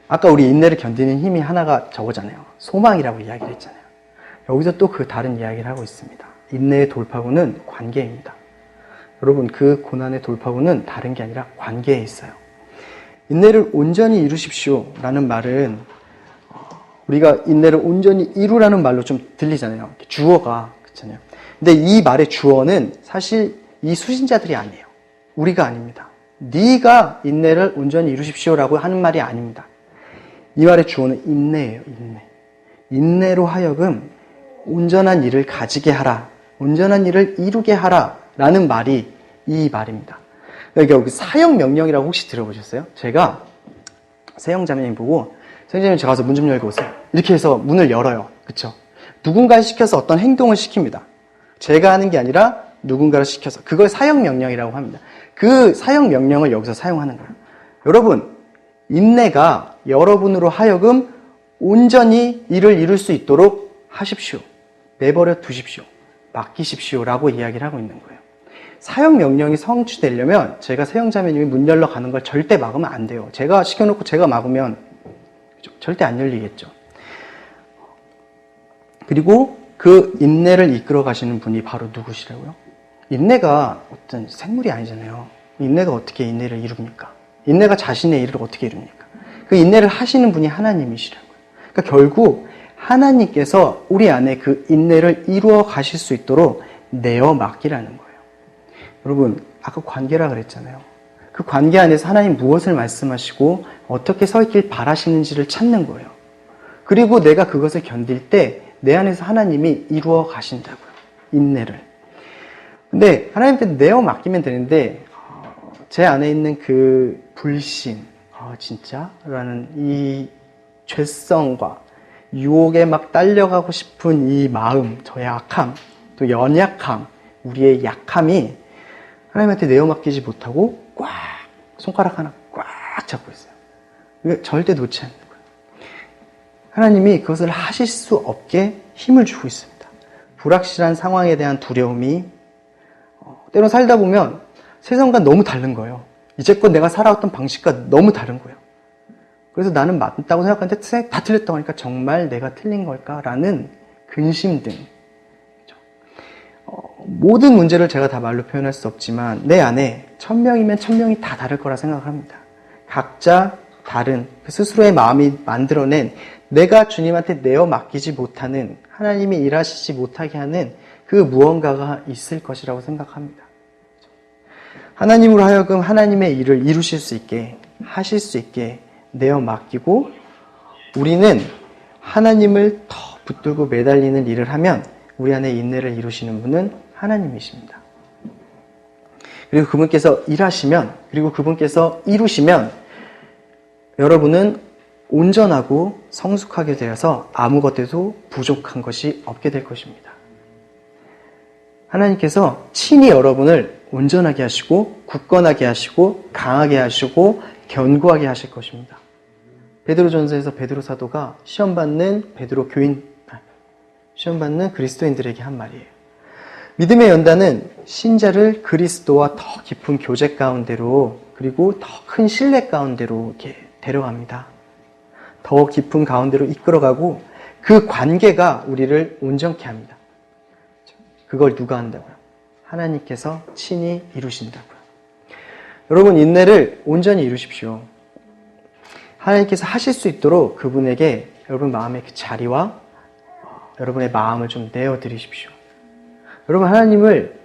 아까 우리 인내를 견디는 힘이 하나가 저거잖아요. 소망이라고 이야기를 했잖아요. 여기서 또 그 다른 이야기를 하고 있습니다. 인내의 돌파구는 관계입니다. 여러분, 그 고난의 돌파구는 다른 게 아니라 관계에 있어요. 인내를 온전히 이루십시오 라는 말은 우리가 인내를 온전히 이루라는 말로 좀 들리잖아요. 주어가 그렇잖아요. 근데 이 말의 주어는 사실 이 수신자들이 아니에요. 우리가 아닙니다. 네가 인내를 온전히 이루십시오라고 하는 말이 아닙니다. 이 말의 주어는 인내예요. 인내로 하여금 온전한 일을 가지게 하라, 온전한 일을 이루게 하라 라는 말이 이 말입니다. 여기 사형 명령이라고 혹시 들어보셨어요? 제가 세형자매님 보고 세형자매님 제가 가서 문 좀 열고 오세요. 이렇게 해서 문을 열어요. 그쵸? 누군가를 시켜서 어떤 행동을 시킵니다. 제가 하는 게 아니라 누군가를 시켜서. 그걸 사형 명령이라고 합니다. 그 사형 명령을 여기서 사용하는 거예요. 여러분, 인내가 여러분으로 하여금 온전히 일을 이룰 수 있도록 하십시오. 내버려 두십시오. 맡기십시오 라고 이야기를 하고 있는 거예요. 사형 명령이 성취되려면 제가 세형자매님이 문 열러 가는 걸 절대 막으면 안 돼요. 제가 시켜놓고 제가 막으면 절대 안 열리겠죠. 그리고 그 인내를 이끌어 가시는 분이 바로 누구시라고요? 인내가 어떤 생물이 아니잖아요. 인내가 어떻게 인내를 이룹니까? 인내가 자신의 일을 어떻게 이룹니까? 그 인내를 하시는 분이 하나님이시라고요. 그러니까 결국 하나님께서 우리 안에 그 인내를 이루어 가실 수 있도록 내어 맡기라는 거예요. 여러분, 아까 관계라 그랬잖아요. 그 관계 안에서 하나님 무엇을 말씀하시고 어떻게 서 있길 바라시는지를 찾는 거예요. 그리고 내가 그것을 견딜 때 내 안에서 하나님이 이루어 가신다고요. 인내를. 근데 하나님께 내어 맡기면 되는데 제 안에 있는 그 불신, 진짜? 라는 이 죄성과 유혹에 막 딸려가고 싶은 이 마음, 저의 악함, 또 연약함, 우리의 약함이 하나님한테 내어 맡기지 못하고 꽉, 손가락 하나 꽉 잡고 있어요. 이거 절대 놓지 않는 거예요. 하나님이 그것을 하실 수 없게 힘을 주고 있습니다. 불확실한 상황에 대한 두려움이 때론 살다 보면 세상과 너무 다른 거예요. 이제껏 내가 살아왔던 방식과 너무 다른 거예요. 그래서 나는 맞다고 생각하는데 다 틀렸다고 하니까 정말 내가 틀린 걸까라는 근심 등 모든 문제를 제가 다 말로 표현할 수 없지만 내 안에 1000명이면 1000명이 다 다를 거라 생각을 합니다. 각자 다른 그 스스로의 마음이 만들어낸 내가 주님한테 내어 맡기지 못하는 하나님이 일하시지 못하게 하는 그 무언가가 있을 것이라고 생각합니다. 하나님으로 하여금 하나님의 일을 이루실 수 있게 하실 수 있게 내어 맡기고 우리는 하나님을 더 붙들고 매달리는 일을 하면 우리 안에 인내를 이루시는 분은 하나님이십니다. 그리고 그분께서 일하시면 그리고 그분께서 이루시면 여러분은 온전하고 성숙하게 되어서 아무것에도 부족한 것이 없게 될 것입니다. 하나님께서 친히 여러분을 온전하게 하시고 굳건하게 하시고 강하게 하시고 견고하게 하실 것입니다. 베드로전서에서 베드로 사도가 시험받는 그리스도인들에게 한 말이에요. 믿음의 연단은 신자를 그리스도와 더 깊은 교제 가운데로 그리고 더 큰 신뢰 가운데로 이렇게 데려갑니다. 더 깊은 가운데로 이끌어가고 그 관계가 우리를 온전케 합니다. 그걸 누가 한다고요? 하나님께서 친히 이루신다고요. 여러분 인내를 온전히 이루십시오. 하나님께서 하실 수 있도록 그분에게 여러분 마음의 그 자리와 여러분의 마음을 좀 내어드리십시오. 여러분 하나님을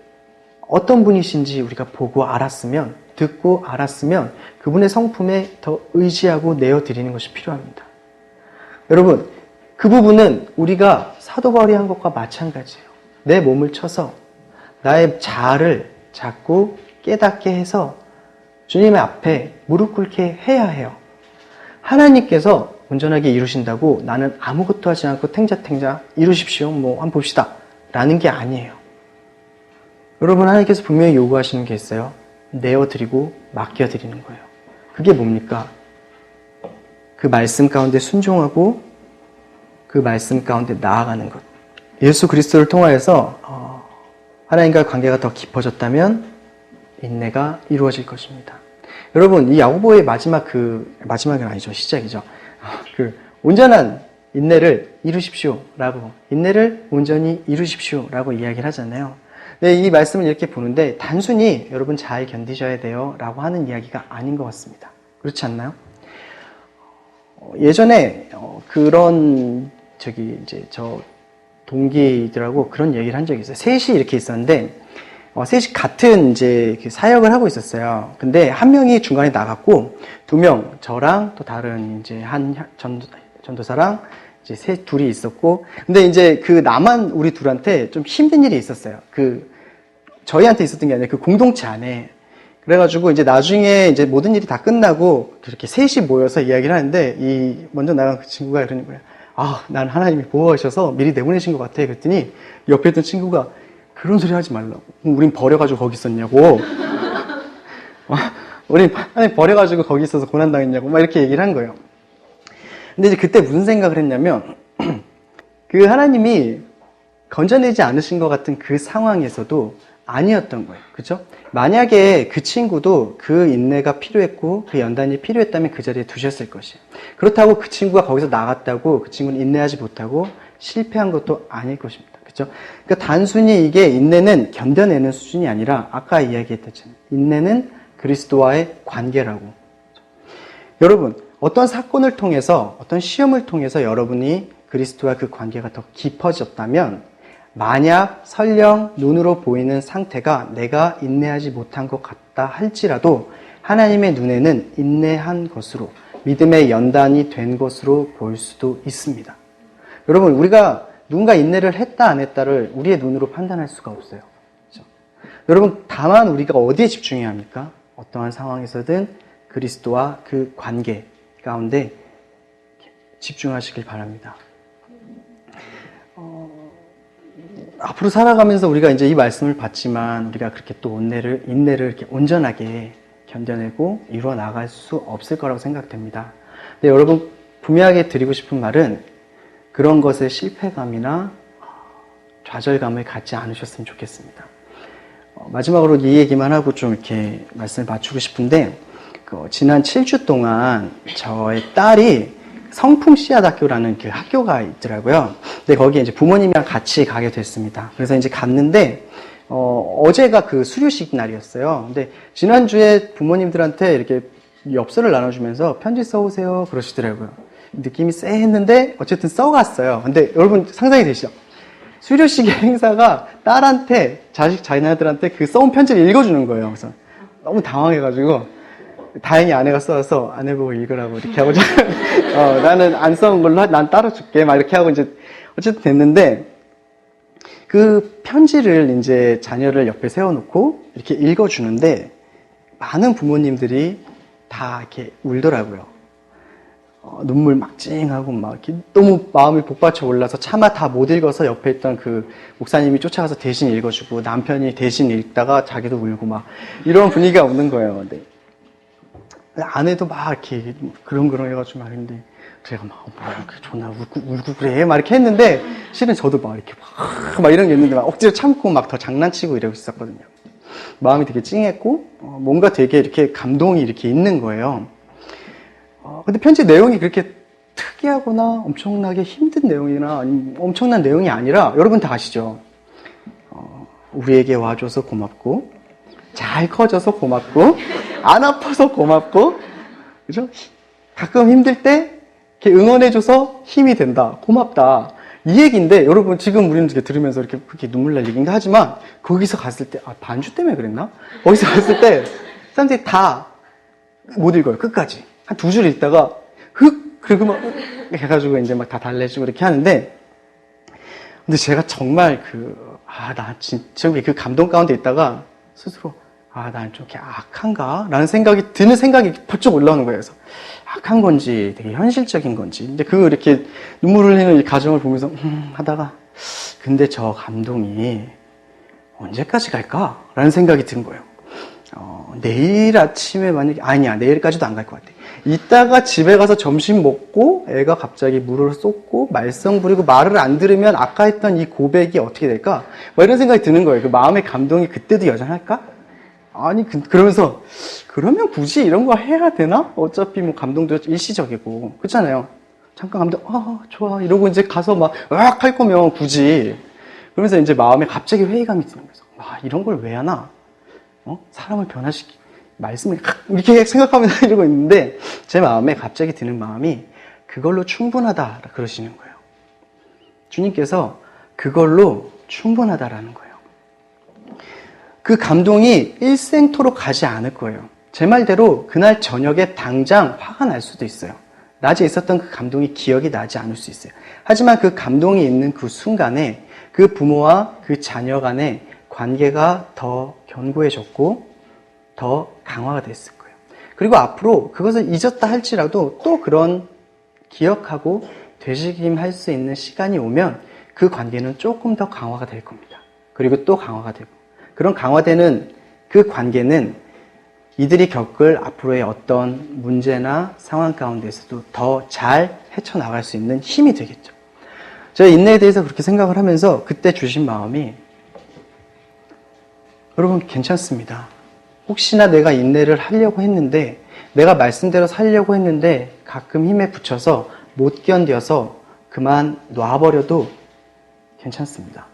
어떤 분이신지 우리가 보고 알았으면 듣고 알았으면 그분의 성품에 더 의지하고 내어드리는 것이 필요합니다. 여러분 그 부분은 우리가 사도 바울이 한 것과 마찬가지예요. 내 몸을 쳐서 나의 자아를 자꾸 깨닫게 해서 주님의 앞에 무릎 꿇게 해야 해요. 하나님께서 온전하게 이루신다고 나는 아무것도 하지 않고 탱자탱자 이루십시오. 뭐 한번 봅시다. 라는 게 아니에요. 여러분, 하나님께서 분명히 요구하시는 게 있어요. 내어드리고 맡겨드리는 거예요. 그게 뭡니까? 그 말씀 가운데 순종하고 그 말씀 가운데 나아가는 것. 예수 그리스도를 통하여서 하나님과의 관계가 더 깊어졌다면 인내가 이루어질 것입니다. 여러분, 이 야고보의 마지막은 아니죠. 시작이죠. 온전한 인내를 이루십시오라고, 인내를 온전히 이루십시오라고 이야기를 하잖아요. 네, 이 말씀을 이렇게 보는데 단순히 여러분 잘 견디셔야 돼요 라고 하는 이야기가 아닌 것 같습니다. 그렇지 않나요? 예전에 그런 저 동기들하고 그런 얘기를 한 적이 있어요. 셋이 이렇게 있었는데 셋이 같은 그 사역을 하고 있었어요. 근데 한 명이 중간에 나갔고 두 명, 저랑 또 다른 한 전도사랑 둘이 있었고, 근데 나만 우리 둘한테 좀 힘든 일이 있었어요. 저희한테 있었던 게 아니라 그 공동체 안에. 그래가지고 나중에 모든 일이 다 끝나고 그렇게 셋이 모여서 이야기를 하는데 먼저 나간 그 친구가 그러는 거예요. 난 하나님이 보호하셔서 미리 내보내신 것 같아. 그랬더니 옆에 있던 친구가 그런 소리 하지 말라고. 우린 버려가지고 거기 있었냐고. 우린 하나님 버려가지고 거기 있어서 고난당했냐고. 막 이렇게 얘기를 한 거예요. 근데 그때 무슨 생각을 했냐면, 그 하나님이 건져내지 않으신 것 같은 그 상황에서도 아니었던 거예요. 그죠? 만약에 그 친구도 그 인내가 필요했고 그 연단이 필요했다면 그 자리에 두셨을 것이에요. 그렇다고 그 친구가 거기서 나갔다고 그 친구는 인내하지 못하고 실패한 것도 아닐 것입니다. 그죠? 그러니까 단순히 이게 인내는 견뎌내는 수준이 아니라 아까 이야기했던 인내는 그리스도와의 관계라고. 여러분, 어떤 사건을 통해서, 어떤 시험을 통해서 여러분이 그리스도와 그 관계가 더 깊어졌다면, 만약 설령 눈으로 보이는 상태가 내가 인내하지 못한 것 같다 할지라도 하나님의 눈에는 인내한 것으로, 믿음의 연단이 된 것으로 볼 수도 있습니다. 여러분, 우리가 누군가 인내를 했다 안 했다를 우리의 눈으로 판단할 수가 없어요. 그렇죠? 여러분, 다만 우리가 어디에 집중해야 합니까? 어떠한 상황에서든 그리스도와 그 관계 가운데 집중하시길 바랍니다. 앞으로 살아가면서 우리가 이 말씀을 받지만 우리가 그렇게 또 인내를 이렇게 온전하게 견뎌내고 이루어 나갈 수 없을 거라고 생각됩니다. 근데 여러분, 분명하게 드리고 싶은 말은 그런 것에 실패감이나 좌절감을 갖지 않으셨으면 좋겠습니다. 마지막으로 이 얘기만 하고 좀 이렇게 말씀을 맞추고 싶은데, 지난 7주 동안 저의 딸이 성풍씨앗학교라는 그 학교가 있더라고요. 근데 거기에 부모님이랑 같이 가게 됐습니다. 그래서 갔는데, 어제가 그 수료식 날이었어요. 근데 지난주에 부모님들한테 이렇게 엽서를 나눠주면서 편지 써오세요 그러시더라고요. 느낌이 쎄했는데 어쨌든 써갔어요. 근데 여러분 상상이 되시죠? 수료식 행사가 딸한테, 자기네들한테 그 써온 편지를 읽어주는 거예요. 그래서 너무 당황해가지고, 다행히 아내가 써서 아내 보고 읽으라고 이렇게 하고, 나는 안 써온 걸로 난 따로 줄게. 막 이렇게 하고 어쨌든 됐는데, 그 편지를 자녀를 옆에 세워놓고 이렇게 읽어주는데, 많은 부모님들이 다 이렇게 울더라고요. 눈물 막 찡하고 막 이렇게 너무 마음이 복받쳐 올라서 차마 다 못 읽어서 옆에 있던 그 목사님이 쫓아가서 대신 읽어주고 남편이 대신 읽다가 자기도 울고 막 이런 분위기가 오는 거예요. 근데 아내도 막 이렇게 그렁그렁 해가지고 막 했는데 제가 막 이렇게 존나 울고 그래 막 이렇게 했는데 실은 저도 막 이렇게 막 이런 게 있는데 막 억지로 참고 막 더 장난치고 이러고 있었거든요. 마음이 되게 찡했고 뭔가 되게 이렇게 감동이 이렇게 있는 거예요. 근데 편지 내용이 그렇게 특이하거나 엄청나게 힘든 내용이나 아니면 엄청난 내용이 아니라 여러분 다 아시죠? 우리에게 와줘서 고맙고 잘 커져서 고맙고 안 아파서 고맙고 그죠? 가끔 힘들 때 이렇게 응원해줘서 힘이 된다. 고맙다. 이 얘기인데 여러분 지금 우리는 이렇게 들으면서 이렇게 그렇게 눈물 날 얘기인가 하지만 거기서 갔을 때 반주 때문에 그랬나? 거기서 갔을 때 사람들이 다 못 읽어요. 끝까지. 한 2줄 읽다가 그리고 막 해가지고 막 다 달래주고 이렇게 하는데 근데 제가 정말 나 진짜 그 감동 가운데 있다가 스스로, 난 좀 이렇게 악한가? 라는 드는 생각이 번쩍 올라오는 거예요. 그래서 악한 건지, 되게 현실적인 건지. 근데 이렇게 눈물 흘리는 이 가정을 보면서, 하다가, 근데 저 감동이 언제까지 갈까? 라는 생각이 든 거예요. 내일 아침에 아니야, 내일까지도 안 갈 것 같아. 이따가 집에 가서 점심 먹고 애가 갑자기 물을 쏟고 말썽 부리고 말을 안 들으면 아까 했던 이 고백이 어떻게 될까? 이런 생각이 드는 거예요. 그 마음의 감동이 그때도 여전할까? 아니, 그러면서, 그러면 굳이 이런 거 해야 되나? 어차피 감동도 일시적이고. 그렇잖아요. 잠깐 감동, 좋아. 이러고 이제 가서 으악 할 거면 굳이. 그러면서 이제 마음에 갑자기 회의감이 드는 거예요. 이런 걸 왜 하나? 사람을 말씀을 이렇게 생각하면서 이러고 있는데, 제 마음에 갑자기 드는 마음이 그걸로 충분하다. 그러시는 거예요. 주님께서 그걸로 충분하다라는 거예요. 그 감동이 일생토록 가지 않을 거예요. 제 말대로 그날 저녁에 당장 화가 날 수도 있어요. 낮에 있었던 그 감동이 기억이 나지 않을 수 있어요. 하지만 그 감동이 있는 그 순간에 그 부모와 그 자녀 간의 관계가 더 견고해졌고 더 강화가 됐을 거예요. 그리고 앞으로 그것을 잊었다 할지라도 또 그런 기억하고 되새김할 수 있는 시간이 오면 그 관계는 조금 더 강화가 될 겁니다. 그리고 또 강화가 되고 그런 강화되는 그 관계는 이들이 겪을 앞으로의 어떤 문제나 상황 가운데서도 더 잘 헤쳐나갈 수 있는 힘이 되겠죠. 제가 인내에 대해서 그렇게 생각을 하면서 그때 주신 마음이 여러분 괜찮습니다. 혹시나 내가 인내를 하려고 했는데 내가 말씀대로 살려고 했는데 가끔 힘에 부쳐서 못 견뎌서 그만 놔버려도 괜찮습니다.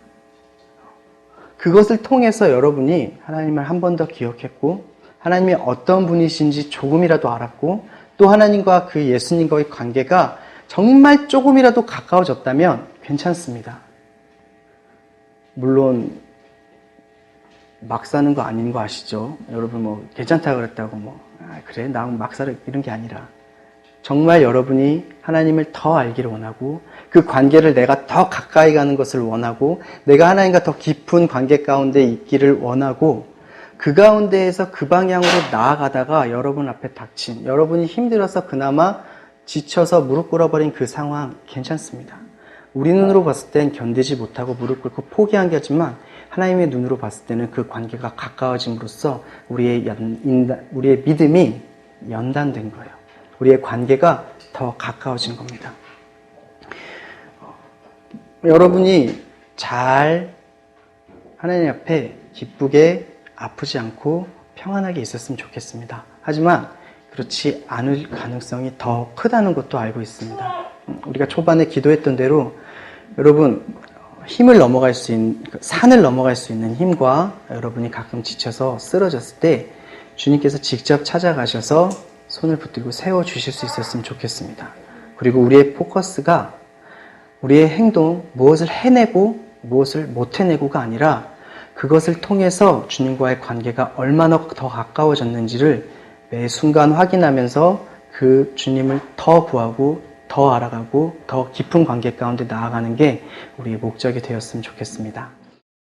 그것을 통해서 여러분이 하나님을 한 번 더 기억했고 하나님이 어떤 분이신지 조금이라도 알았고 또 하나님과 그 예수님과의 관계가 정말 조금이라도 가까워졌다면 괜찮습니다. 물론 막 사는 거 아닌 거 아시죠? 여러분 괜찮다 그랬다고 그래 나 막 살아 이런 게 아니라 정말 여러분이 하나님을 더 알기를 원하고 그 관계를 내가 더 가까이 가는 것을 원하고 내가 하나님과 더 깊은 관계 가운데 있기를 원하고 그 가운데에서 그 방향으로 나아가다가 여러분 앞에 닥친 여러분이 힘들어서 그나마 지쳐서 무릎 꿇어버린 그 상황 괜찮습니다. 우리 눈으로 봤을 땐 견디지 못하고 무릎 꿇고 포기한 게지만 하나님의 눈으로 봤을 때는 그 관계가 가까워짐으로써 우리의 믿음이 연단된 거예요. 우리의 관계가 더 가까워진 겁니다. 여러분이 잘 하나님 앞에 기쁘게 아프지 않고 평안하게 있었으면 좋겠습니다. 하지만 그렇지 않을 가능성이 더 크다는 것도 알고 있습니다. 우리가 초반에 기도했던 대로 여러분 힘을 넘어갈 수 있는 산을 넘어갈 수 있는 힘과 여러분이 가끔 지쳐서 쓰러졌을 때 주님께서 직접 찾아가셔서 손을 붙들고 세워주실 수 있었으면 좋겠습니다. 그리고 우리의 포커스가 우리의 행동, 무엇을 해내고 무엇을 못 해내고가 아니라 그것을 통해서 주님과의 관계가 얼마나 더 가까워졌는지를 매 순간 확인하면서 그 주님을 더 구하고 더 알아가고 더 깊은 관계 가운데 나아가는 게 우리의 목적이 되었으면 좋겠습니다.